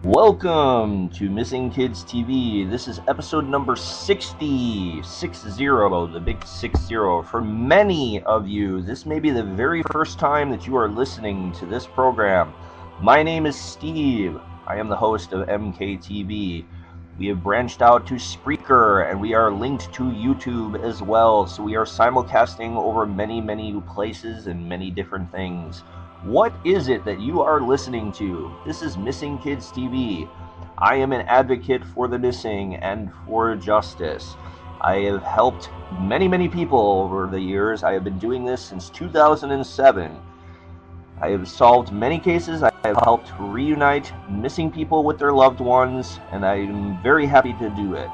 Welcome to Missing Kids TV. This is episode number 60, the big 60. For many of you, this may be the very first time that you are listening to this program. My name is Steve. I am the host of MKTV. We have branched out to Spreaker, and we are linked to YouTube as well, so we are simulcasting over many places and many different things. What is it that you are listening to? This is Missing Kids TV. I am an advocate for the missing and for justice. I have helped many people over the years. I have been doing this since 2007. I have solved many cases. I have helped reunite missing people with their loved ones, and I am very happy to do it.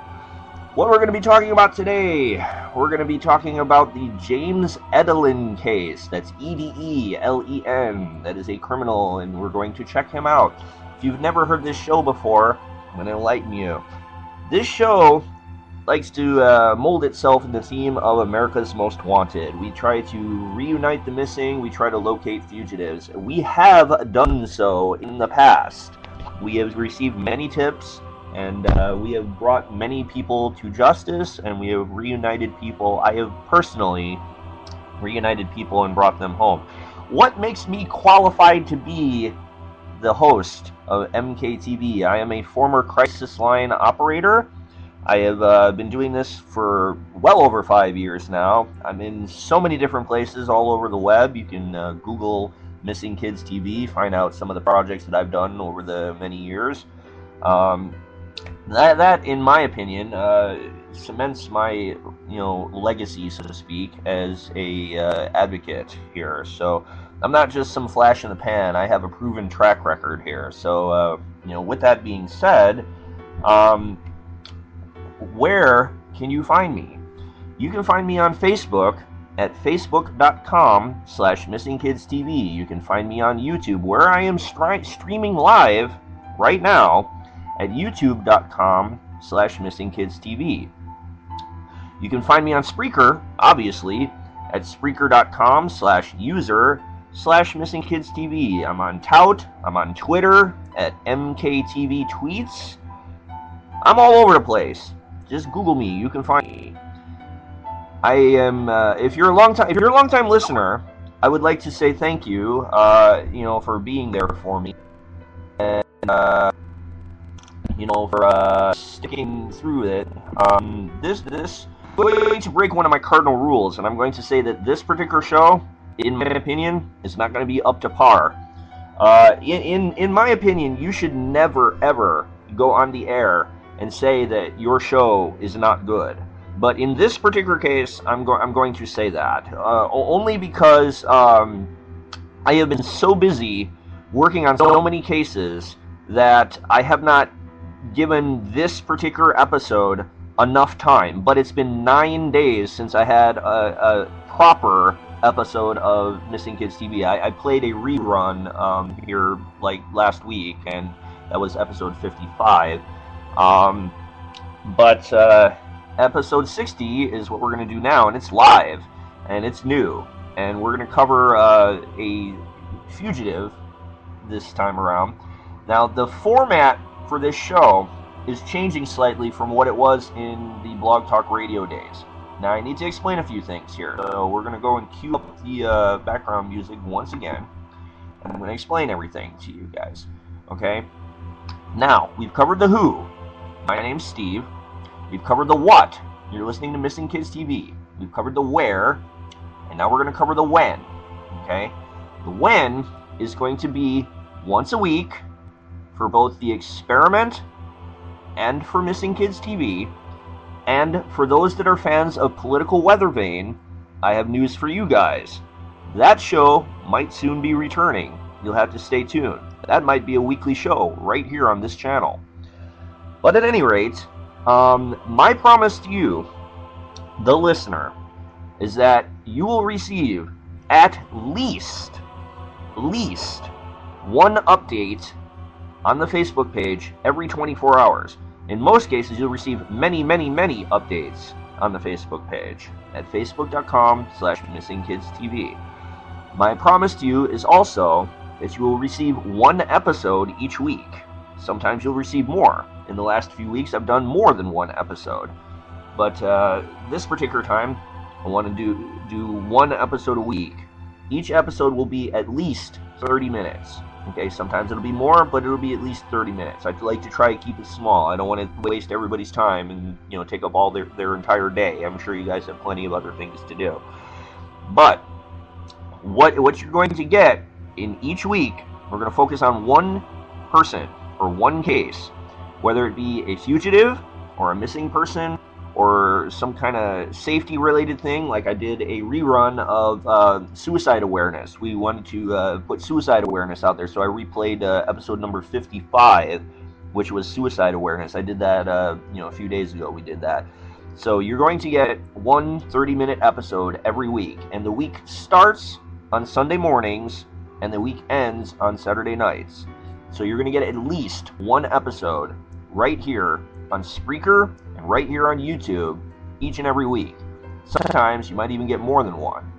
What we're going to be talking about today, we're going to be talking about the James Edelen case. That's Edelen. That is a criminal, and we're going to check him out. If you've never heard this show before, I'm going to enlighten you. This show likes to mold itself in the theme of America's Most Wanted. We try to reunite the missing. We try to locate fugitives. We have done so in the past. We have received many tips, and we have brought many people to justice, and we have reunited people. I have personally reunited people and brought them home. What makes me qualified to be the host of MKTV? I am a former crisis line operator. I have been doing this for well over 5 years now. I'm in so many different places all over the web. You can Google Missing Kids TV, find out some of the projects that I've done over the many years. That, in my opinion, cements my, legacy, so to speak, as a advocate here. So I'm not just some flash in the pan. I have a proven track record here. So, with that being said, where can you find me? You can find me on Facebook at facebook.com/missingkidstv. You can find me on YouTube, where I am streaming live right now at youtube.com/missingkidstv. You can find me on Spreaker, obviously, at spreaker.com/user/missingkidstv. I'm on Tout. I'm on Twitter at MKTV Tweets. I'm all over the place. Just Google me. You can find me. I am. If you're a long time listener, I would like to say thank you. For being there for me, and for sticking through it. This I'm going to break one of my cardinal rules, and I'm going to say that this particular show, in my opinion, is not going to be up to par. In my opinion, you should never ever go on the air and say that your show is not good. But in this particular case, I'm going to say that only because I have been so busy working on so many cases that I have not given this particular episode enough time. But it's been 9 days since I had a proper episode of Missing Kids TV. I played a rerun here like last week, and that was episode 55. But episode 60 is what we're going to do now, and it's live, and it's new, and we're going to cover a fugitive this time around. Now, the format for this show is changing slightly from what it was in the Blog Talk Radio days. Now, I need to explain a few things here. So we're going to go and cue up the background music once again, and I'm going to explain everything to you guys. Okay? Now, we've covered the who. My name's Steve. We've covered the what. You're listening to Missing Kids TV. We've covered the where, and now we're going to cover the when. Okay? The when is going to be once a week for both the experiment and for Missing Kids TV. And for those that are fans of Political Weather Vane, I have news for you guys. That show might soon be returning. You'll have to stay tuned. That might be a weekly show right here on this channel. But at any rate, my promise to you, the listener, is that you will receive at least one update on the Facebook page every 24 hours. In most cases, you'll receive many updates on the Facebook page at facebook.com/missingkidstv. My promise to you is also that you will receive one episode each week. Sometimes you'll receive more. In the last few weeks, I've done more than one episode. But this particular time, I want to do one episode a week. Each episode will be at least 30 minutes. Okay, sometimes it'll be more, but it'll be at least 30 minutes. I'd like to try to keep it small. I don't want to waste everybody's time and, you know, take up all their entire day. I'm sure you guys have plenty of other things to do. But what you're going to get in each week, we're going to focus on one person or one case, whether it be a fugitive or a missing person or some kind of safety related thing. Like I did a rerun of suicide awareness. We wanted to put suicide awareness out there, so I replayed episode number 55, which was suicide awareness. I did that a few days ago. We did that. So you're going to get one 30-minute episode every week, and the week starts on Sunday mornings and the week ends on Saturday nights. So you're going to get at least one episode right here on Spreaker and right here on YouTube each and every week. Sometimes you might even get more than one.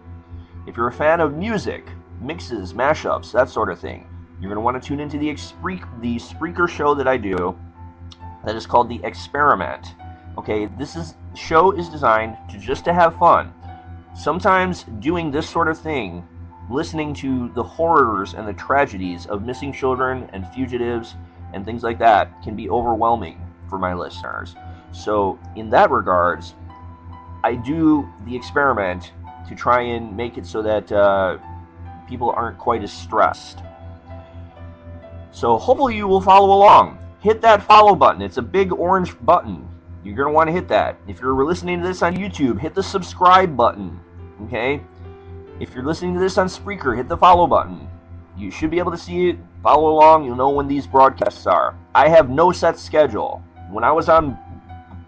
If you're a fan of music, mixes, mashups, that sort of thing, you're going to want to tune into the Spreaker show that I do that is called The Experiment. Okay, show is designed to have fun. Sometimes doing this sort of thing, listening to the horrors and the tragedies of missing children and fugitives and things like that can be overwhelming for my listeners. So in that regards, I do The Experiment to try and make it so that people aren't quite as stressed. So hopefully you will follow along. Hit that follow button. It's a big orange button. You're going to want to hit that. If you're listening to this on YouTube, hit the subscribe button. Okay? If you're listening to this on Spreaker, hit the follow button. You should be able to see it, follow along, you'll know when these broadcasts are. I have no set schedule. When I was on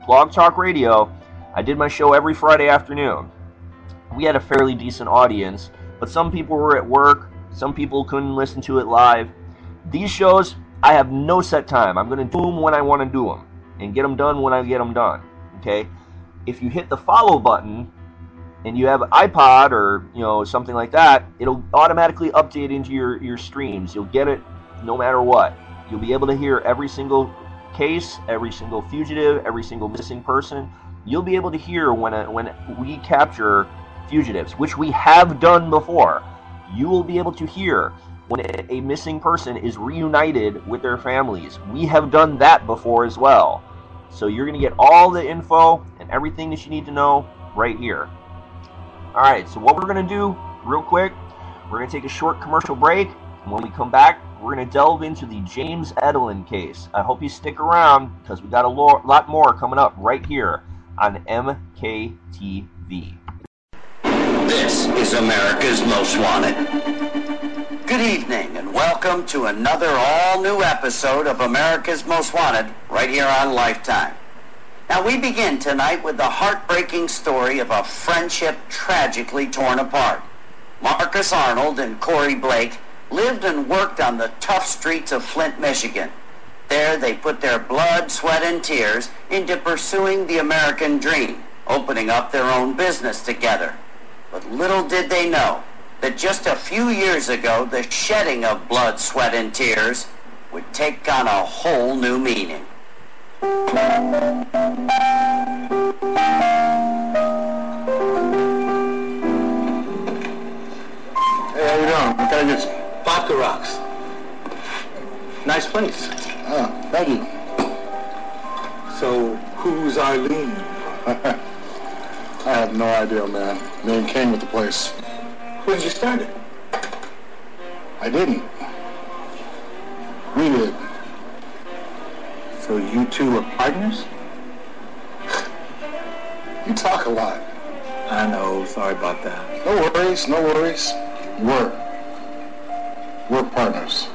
Blog Talk Radio, I did my show every Friday afternoon. We had a fairly decent audience, but some people were at work, some people couldn't listen to it live. These shows, I have no set time. I'm going to do them when I want to do them, and get them done when I get them done. Okay? If you hit the follow button, and you have an iPod or something like that, it'll automatically update into your streams. You'll get it no matter what. You'll be able to hear every single case, every single fugitive, every single missing person. You'll be able to hear when we capture fugitives, which we have done before. You will be able to hear when a missing person is reunited with their families. We have done that before as well. So you're going to get all the info and everything that you need to know right here. Alright, so what we're going to do, real quick, we're going to take a short commercial break, and when we come back, we're going to delve into the James Edelen case. I hope you stick around, because we got a lot more coming up right here on MKTV. This is America's Most Wanted. Good evening, and welcome to another all-new episode of America's Most Wanted, right here on Lifetime. Now, we begin tonight with the heartbreaking story of a friendship tragically torn apart. Marcus Arnold and Corey Blake lived and worked on the tough streets of Flint, Michigan. There, they put their blood, sweat, and tears into pursuing the American dream, opening up their own business together. But little did they know that just a few years ago, the shedding of blood, sweat, and tears would take on a whole new meaning. Hey, how you doing? What can I get you? Vodka Rocks. Nice place. Oh, thank you. So, who's Arlene? I have no idea, man. Name came with the place. When did you start it? I didn't. We did. So you two were partners? You talk a lot. I know, sorry about that. No worries, no worries. We're partners.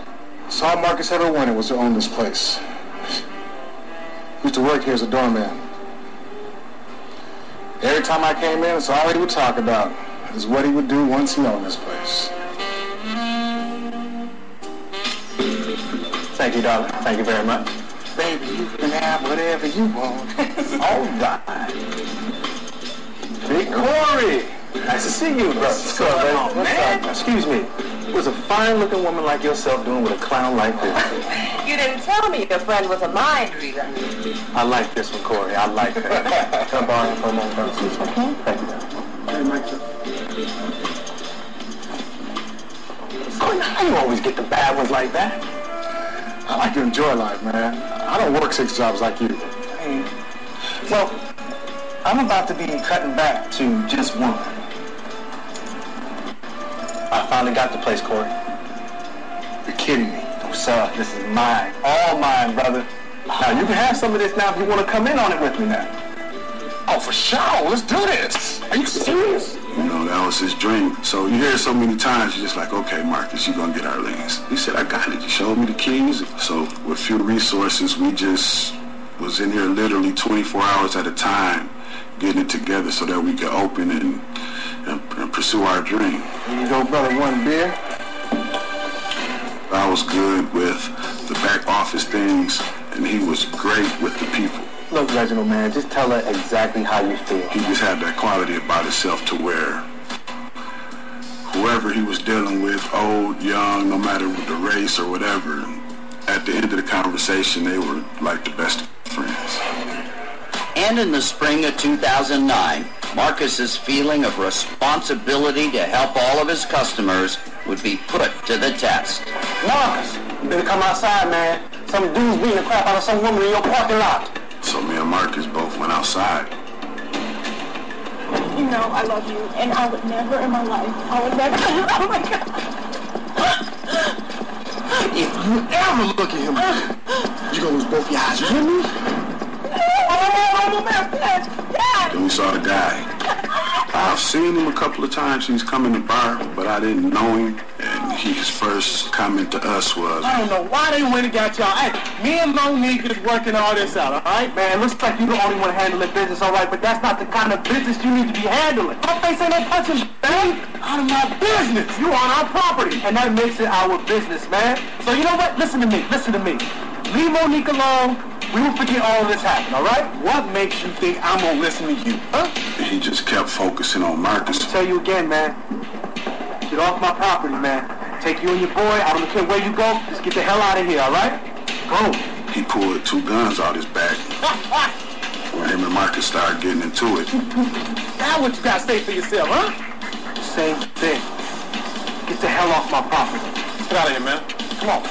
Saw Marcus ever wanted was to own this place. Used to work here as a doorman. Every time I came in, that's all he would talk about, is what he would do once he owned this place. Thank you, darling. Thank you very much. Baby, you can have whatever you want. All right. Big Corey. Nice to see you, brother. What's up, baby? What's up, man? Excuse me. What's a fine-looking woman like yourself doing with a clown like this? You didn't tell me your friend was a mind reader. I like this one, Corey. I like that. Come on for a moment. Okay? Thank you. Hey, Mike. Corey, how you always get the bad ones like that? I like to enjoy life, man. I don't work 6 jobs like you. Hey. Well, I'm about to be cutting back to just one. I finally got the place, Corey. You're kidding me. Oh, sir, this is mine. All mine, brother. Now, you can have some of this now if you want to come in on it with me now. Oh, for sure. Let's do this. Are you serious? You know, that was his dream. So you hear it so many times, you're just like, okay, Marcus, you're going to get our lanes. He said, I got it. You showed me the keys. So with few resources, we just was in here literally 24 hours at a time, getting it together so that we could open and pursue our dream. Here you go, brother. One beer. I was good with the back office things, and he was great with the people. Look, Reginald, man, just tell her exactly how you feel. He just had that quality about himself to where whoever he was dealing with, old, young, no matter the race or whatever, at the end of the conversation, they were like the best friends. And in the spring of 2009, Marcus's feeling of responsibility to help all of his customers would be put to the test. Marcus, you better come outside, man. Some dude's beating the crap out of some woman in your parking lot. So me and Marcus both went outside. You know I love you, and I would never in my life, oh my God. If you ever look at him, you're going to lose both your eyes. You hear me? Then we saw the guy. I've seen him a couple of times. He's come in the bar, but I didn't know him. And his first comment to us was, I don't know why they went and got y'all. Hey, me and Monique is working all this out, all right? Man, looks like you the only one handling business, all right? But that's not the kind of business you need to be handling. My face ain't no punching bag out of my business. You on our property, and that makes it our business, man. So you know what? Listen to me. Leave Monique alone. We will forget all of this happened, all right? What makes you think I'm going to listen to you, huh? he just kept focusing on Marcus. I'll tell you again, man. Get off my property, man. Take you and your boy. I don't care where you go. Just get the hell out of here, all right? Go. He pulled 2 guns out his back. When him and Marcus started getting into it. Now what you got to say for yourself, huh? Same thing. Get the hell off my property. Get out of here, man. Come on.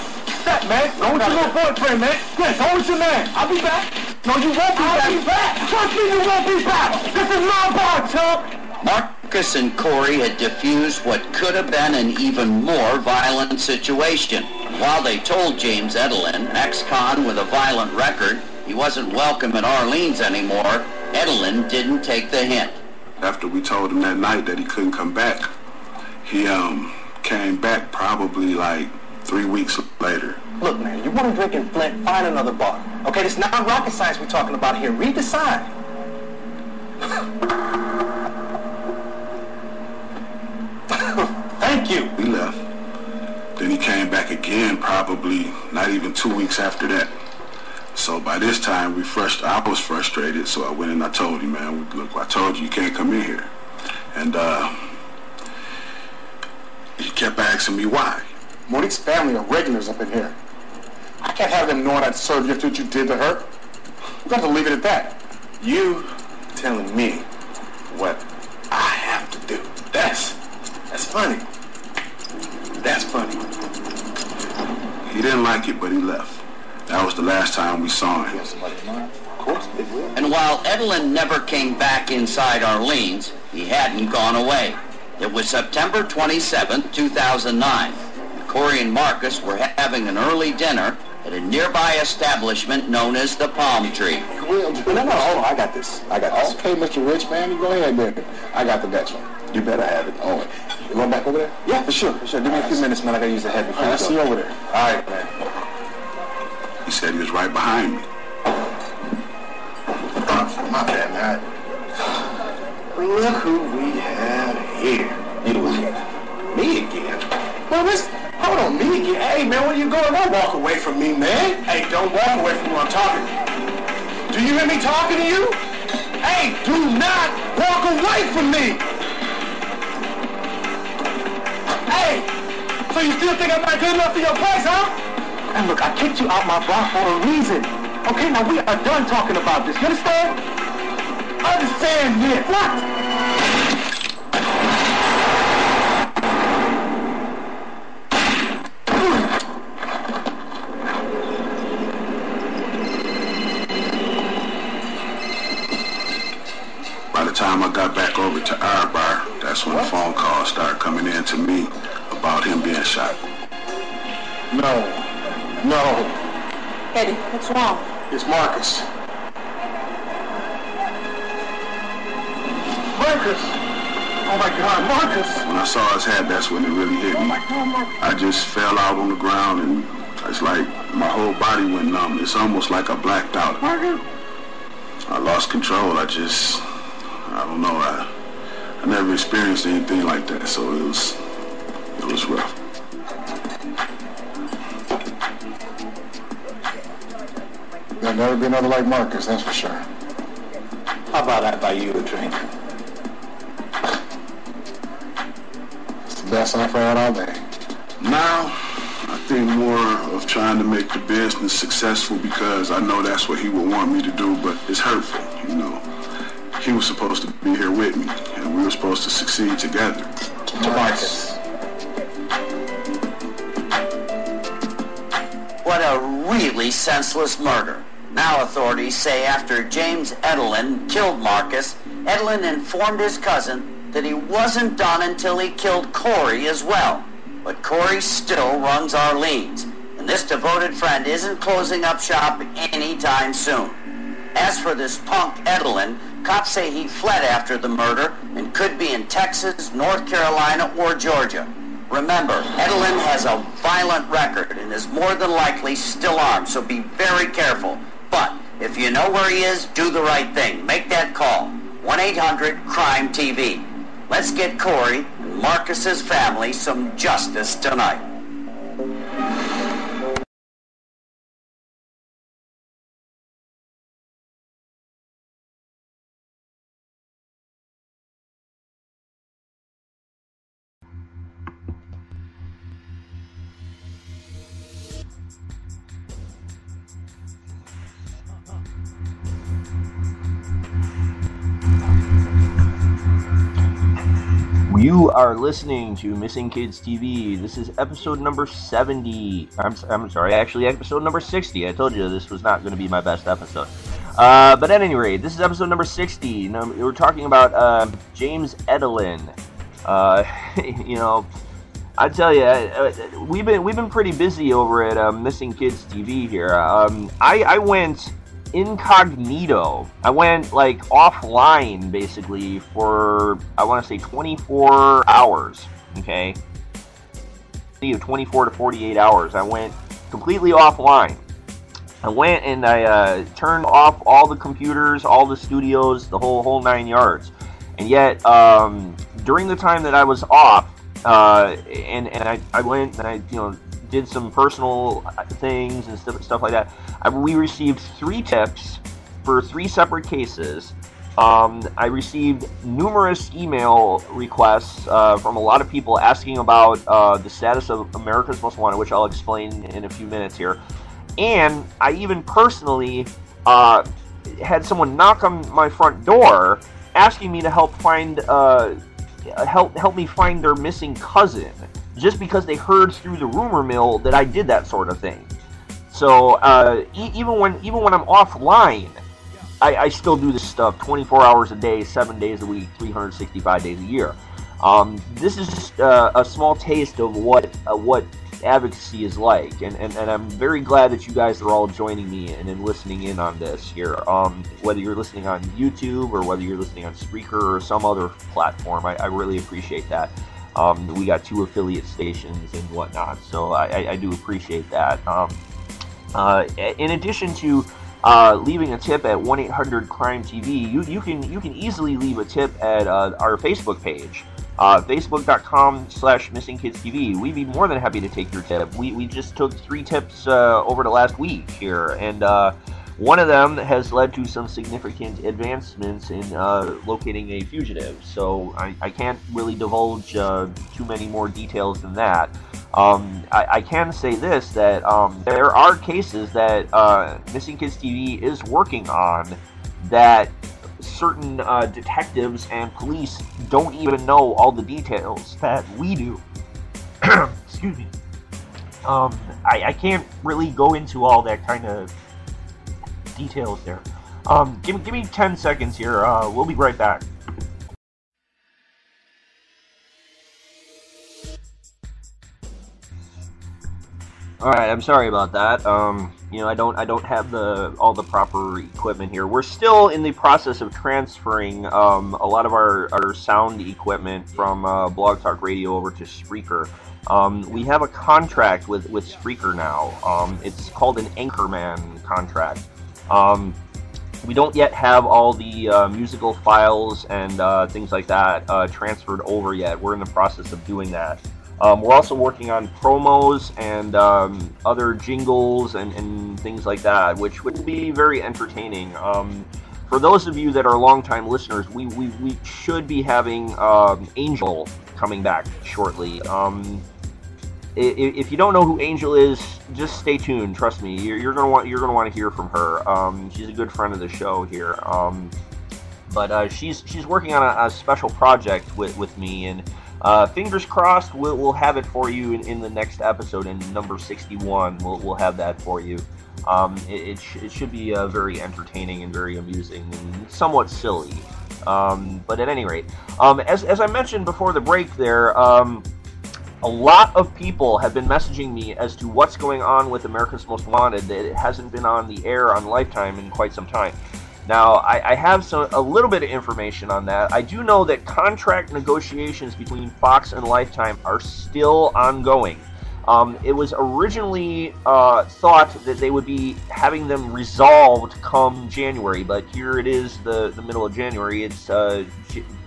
That, man. Go with your little boyfriend, man. Yes, go with your man. I'll be back. No, you won't be back. I'll be back. Trust me, you won't be back. This is my bar, chump. Marcus and Corey had diffused what could have been an even more violent situation. While they told James Edelen, ex-con with a violent record, he wasn't welcome at Arlene's anymore, Edelen didn't take the hint. After we told him that night that he couldn't come back, he came back probably like 3 weeks later. Look, man, you want to drink in Flint, find another bar. Okay, this is not rocket science we're talking about here. Read the sign. Thank you. We left. Then he came back again, probably not even 2 weeks after that. So by this time, I was frustrated, so I went and I told him, man, look, I told you can't come in here. And he kept asking me why. Monique's family are regulars up in here. I can't have them knowing I'd serve you after what you did to her. We got to leave it at that. You telling me what I have to do. That's funny. That's funny. He didn't like it, but he left. That was the last time we saw him. Of course they will. And while Edelen never came back inside Arlene's, he hadn't gone away. It was September 27, 2009. Corey and Marcus were having an early dinner at a nearby establishment known as the Palm Tree. No, hold on, I got this. Okay, Mr. Rich, man, you go ahead, baby. I got the next one. You better have it. Oh, you going back over there? Yeah, for sure. Give me a few minutes, man. I gotta use the head before I see you over there. All right, man. He said he was right behind me. My bad, man. Look who we have here. You again. Me again? Well, hold on, me again. Hey, man, where you going? Don't walk away from me, man. Hey, don't walk away from me when I'm talking. Do you hear me talking to you? Hey, do not walk away from me. Hey, so you still think I'm not good enough for your place, huh? And look, I kicked you out my block for a reason. Okay, now we are done talking about this. You understand? Understand this. What? By the time I got back over to our bar, that's when the phone calls started coming in to me about him being shot. No. Eddie, what's wrong? It's Marcus. Marcus! Oh my God, Marcus! When I saw his head, that's when it really hit me. I just fell out on the ground and it's like my whole body went numb. It's almost like I blacked out. Marcus! I lost control. I don't know. I never experienced anything like that, so it was rough. There'll never be another like Marcus, that's for sure. How about I buy you a drink? It's the best offer I had all day. Now, I think more of trying to make the business successful because I know that's what he would want me to do, but it's hurtful, you know. He was supposed to be here with me, and we were supposed to succeed together. To Marcus. What a really senseless murder. Now authorities say after James Edelen killed Marcus, Edelen informed his cousin that he wasn't done until he killed Corey as well. But Corey still runs Arlene's, and this devoted friend isn't closing up shop anytime soon. As for this punk Edelen, cops say he fled after the murder and could be in Texas, North Carolina, or Georgia. Remember, Edelen has a violent record and is more than likely still armed, so be very careful. But if you know where he is, do the right thing. Make that call. 1-800-CRIME-TV. Let's get Corey and Marcus's family some justice tonight. You are listening to Missing Kids TV. This is episode number 70. I'm sorry, actually episode number 60. I told you this was not going to be my best episode. But at any rate, this is episode number 60. Now, we're talking about James Edelen. You know, I tell you, we've been pretty busy over at Missing Kids TV here. I went incognito. I went like offline basically for, I want to say 24 hours. Okay, 24 to 48 hours. I went completely offline. I went and I turned off all the computers, all the studios, the whole 9 yards. And yet, during the time that I was off, and I went and I did some personal things and stuff like that. We received 3 tips for 3 separate cases. I received numerous email requests from a lot of people asking about the status of America's Most Wanted, which I'll explain in a few minutes here. And I even personally had someone knock on my front door asking me to help me find their missing cousin, just because they heard through the rumor mill that I did that sort of thing. So even when I'm offline, I still do this stuff 24 hours a day, 7 days a week, 365 days a year. This is just a small taste of what advocacy is like, and I'm very glad that you guys are all joining me and listening in on this here. Whether you're listening on YouTube or whether you're listening on Spreaker or some other platform, I really appreciate that. We got 2 affiliate stations and whatnot, so I do appreciate that. In addition to leaving a tip at 1-800-CRIME-TV, you can easily leave a tip at our Facebook page, facebook.com/missingkidstv. We'd be more than happy to take your tip. We just took 3 tips over the last week here, and one of them has led to some significant advancements in locating a fugitive, so I can't really divulge too many more details than that. I can say this, that there are cases that Missing Kids TV is working on that certain detectives and police don't even know all the details that we do. Excuse me. I can't really go into all that kind of details there. Give me 10 seconds here. We'll be right back. All right, I'm sorry about that. I don't have all the proper equipment here. We're still in the process of transferring a lot of our sound equipment from Blog Talk Radio over to Spreaker. We have a contract with Spreaker now. It's called an Anchorman contract. We don't yet have all the musical files and things like that transferred over yet. We're in the process of doing that. We're also working on promos and other jingles and things like that, which would be very entertaining. For those of you that are longtime listeners, we should be having Angel coming back shortly. If you don't know who Angel is, just stay tuned. Trust me, you're gonna want to hear from her. She's a good friend of the show here. But she's working on a special project with me, and fingers crossed we'll have it for you in the next episode, in number 61. We'll have that for you. It should be very entertaining and very amusing and somewhat silly. But at any rate, as I mentioned before the break there, a lot of people have been messaging me as to what's going on with America's Most Wanted. It hasn't been on the air on Lifetime in quite some time. Now, I have a little bit of information on that. I do know that contract negotiations between Fox and Lifetime are still ongoing. It was originally thought that they would be having them resolved come January, but here it is, the middle of January. It's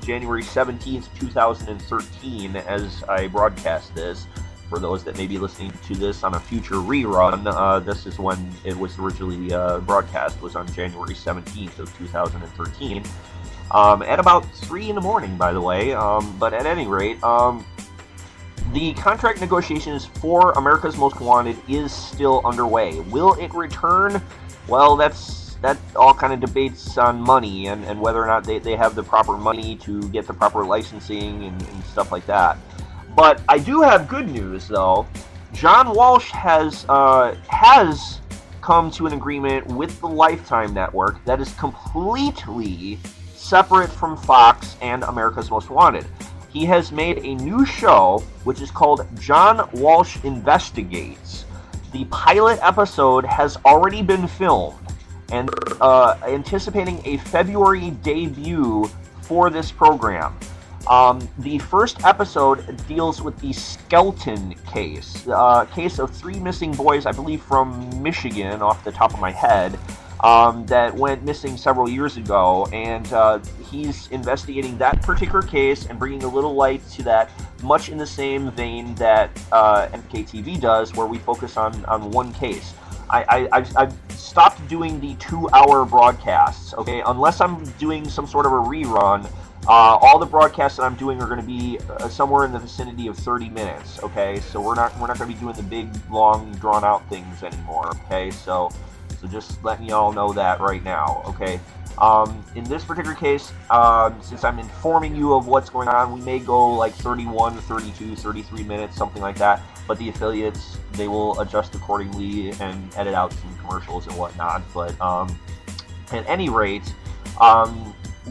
January 17th, 2013, as I broadcast this. For those that may be listening to this on a future rerun, this is when it was originally broadcast, was on January 17th of 2013, at about 3 in the morning, by the way. But at any rate, the contract negotiations for America's Most Wanted is still underway. Will it return? Well, that all kind of debates on money and whether or not they have the proper money to get the proper licensing and stuff like that. But I do have good news, though. John Walsh has come to an agreement with the Lifetime Network that is completely separate from Fox and America's Most Wanted. He has made a new show, which is called John Walsh Investigates. The pilot episode has already been filmed, and anticipating a February debut for this program. The first episode deals with the Skelton case, case of 3 missing boys, I believe from Michigan, off the top of my head, that went missing several years ago, and he's investigating that particular case and bringing a little light to that, much in the same vein that MKTV does, where we focus on one case. I've stopped doing the 2-hour broadcasts, okay, unless I'm doing some sort of a rerun. All the broadcasts that I'm doing are going to be somewhere in the vicinity of 30 minutes, okay? So we're not going to be doing the big, long, drawn-out things anymore, okay? So just letting y'all know that right now, okay? In this particular case, since I'm informing you of what's going on, we may go like 31, 32, 33 minutes, something like that. But the affiliates, they will adjust accordingly and edit out some commercials and whatnot. But at any rate,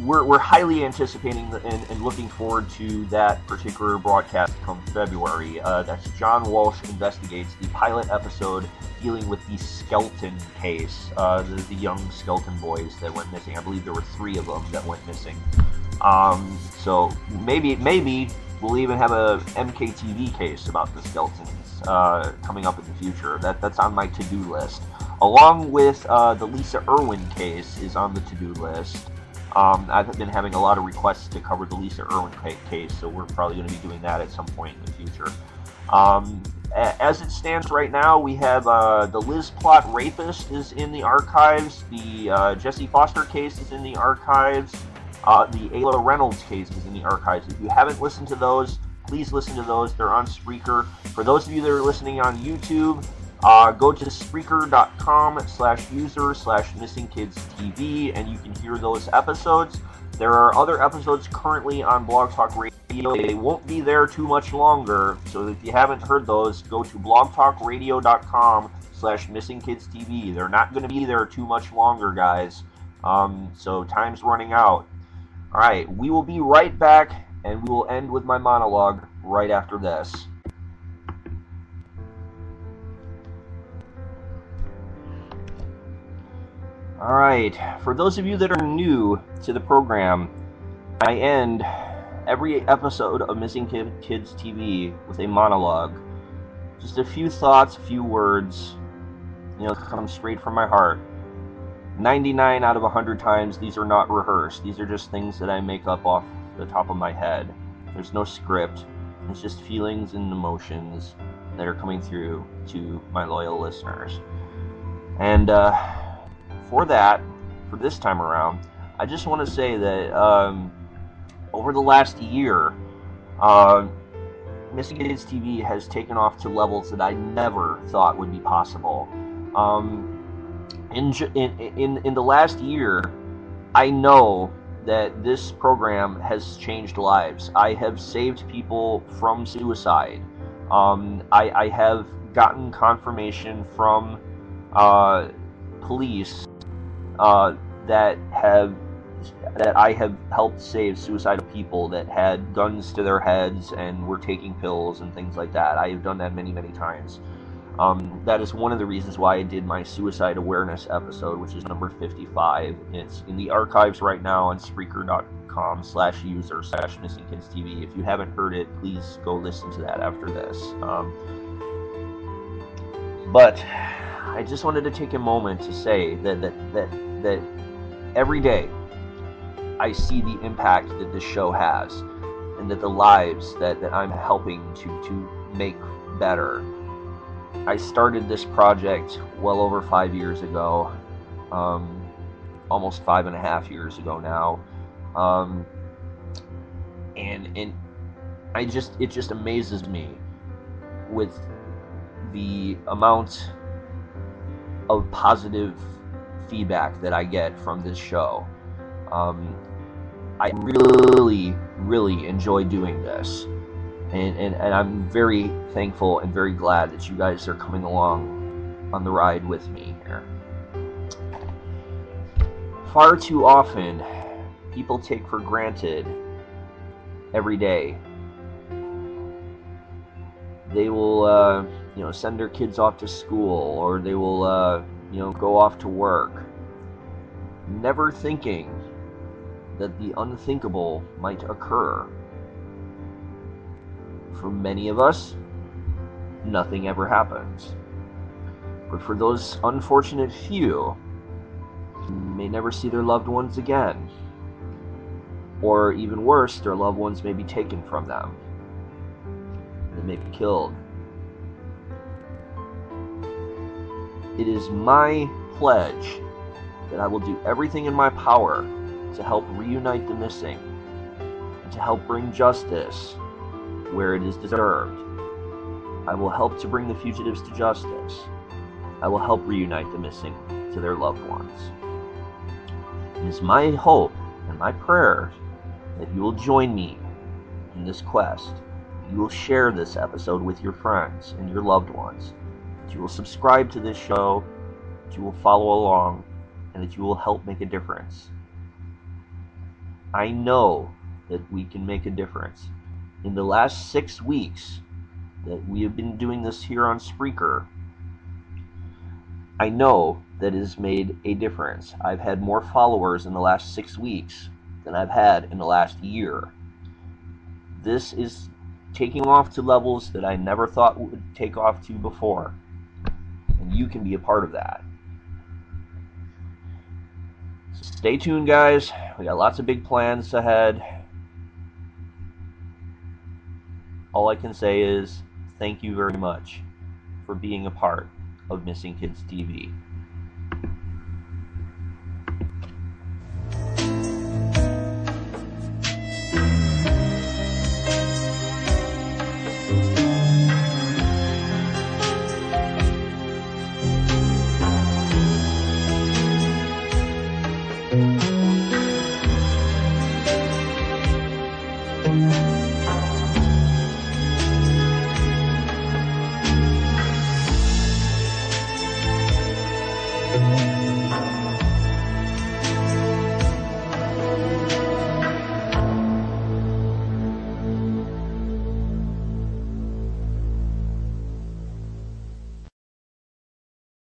we're highly anticipating and looking forward to that particular broadcast come February. That's John Walsh Investigates, the pilot episode dealing with the Skelton case, the young Skelton boys that went missing. I believe there were 3 of them that went missing. So maybe we'll even have a MKTV case about the Skeltons coming up in the future. That's on my to-do list. Along with the Lisa Irwin case is on the to-do list. I've been having a lot of requests to cover the Lisa Irwin case, so we're probably going to be doing that at some point in the future. As it stands right now, we have the Liz Plot Rapist is in the archives, the Jesse Foster case is in the archives, the Ayla Reynolds case is in the archives. If you haven't listened to those, please listen to those. They're on Spreaker. For those of you that are listening on YouTube, go to Spreaker.com/user/MissingKidsTV, and you can hear those episodes. There are other episodes currently on Blog Talk Radio. They won't be there too much longer, so if you haven't heard those, go to blogtalkradio.com/MissingKidsTV. They're not going to be there too much longer, guys. So time's running out. All right, we will be right back, and we will end with my monologue right after this. Alright, for those of you that are new to the program, I end every episode of Missing Kids TV with a monologue. Just a few thoughts, a few words, come straight from my heart. 99 out of 100 times, these are not rehearsed. These are just things that I make up off the top of my head. There's no script. It's just feelings and emotions that are coming through to my loyal listeners. And, for this time around, I just want to say that over the last year, Missing Kids TV has taken off to levels that I never thought would be possible. In the last year, I know that this program has changed lives. I have saved people from suicide. I have gotten confirmation from police that I have helped save suicidal people that had guns to their heads and were taking pills and things like that. I have done that many, many times. That is one of the reasons why I did my suicide awareness episode, which is number 55. It's in the archives right now on Spreaker.com/user/MissingKidsTV. If you haven't heard it, please go listen to that after this. But I just wanted to take a moment to say that every day I see the impact that this show has, and that the lives that I'm helping to make better. I started this project well over 5 years ago, almost 5.5 years ago now, and it just amazes me with the amount of positive feedback that I get from this show. I really, really enjoy doing this, and I'm very thankful and very glad that you guys are coming along on the ride with me here. Far too often, people take for granted every day. They will send their kids off to school, or they will go off to work, never thinking that the unthinkable might occur. For many of us, nothing ever happens. But for those unfortunate few, may never see their loved ones again. Or even worse, their loved ones may be taken from them. They may be killed. It is my pledge that I will do everything in my power to help reunite the missing, and to help bring justice where it is deserved. I will help to bring the fugitives to justice. I will help reunite the missing to their loved ones. It is my hope and my prayer that you will join me in this quest. You will share this episode with your friends and your loved ones. That you will subscribe to this show, that you will follow along, and that you will help make a difference. I know that we can make a difference. In the last 6 weeks that we have been doing this here on Spreaker, I know that it has made a difference. I've had more followers in the last 6 weeks than I've had in the last year. This is taking off to levels that I never thought would take off to before. And you can be a part of that. So stay tuned, guys. We got lots of big plans ahead. All I can say is thank you very much for being a part of Missing Kids TV. Bye.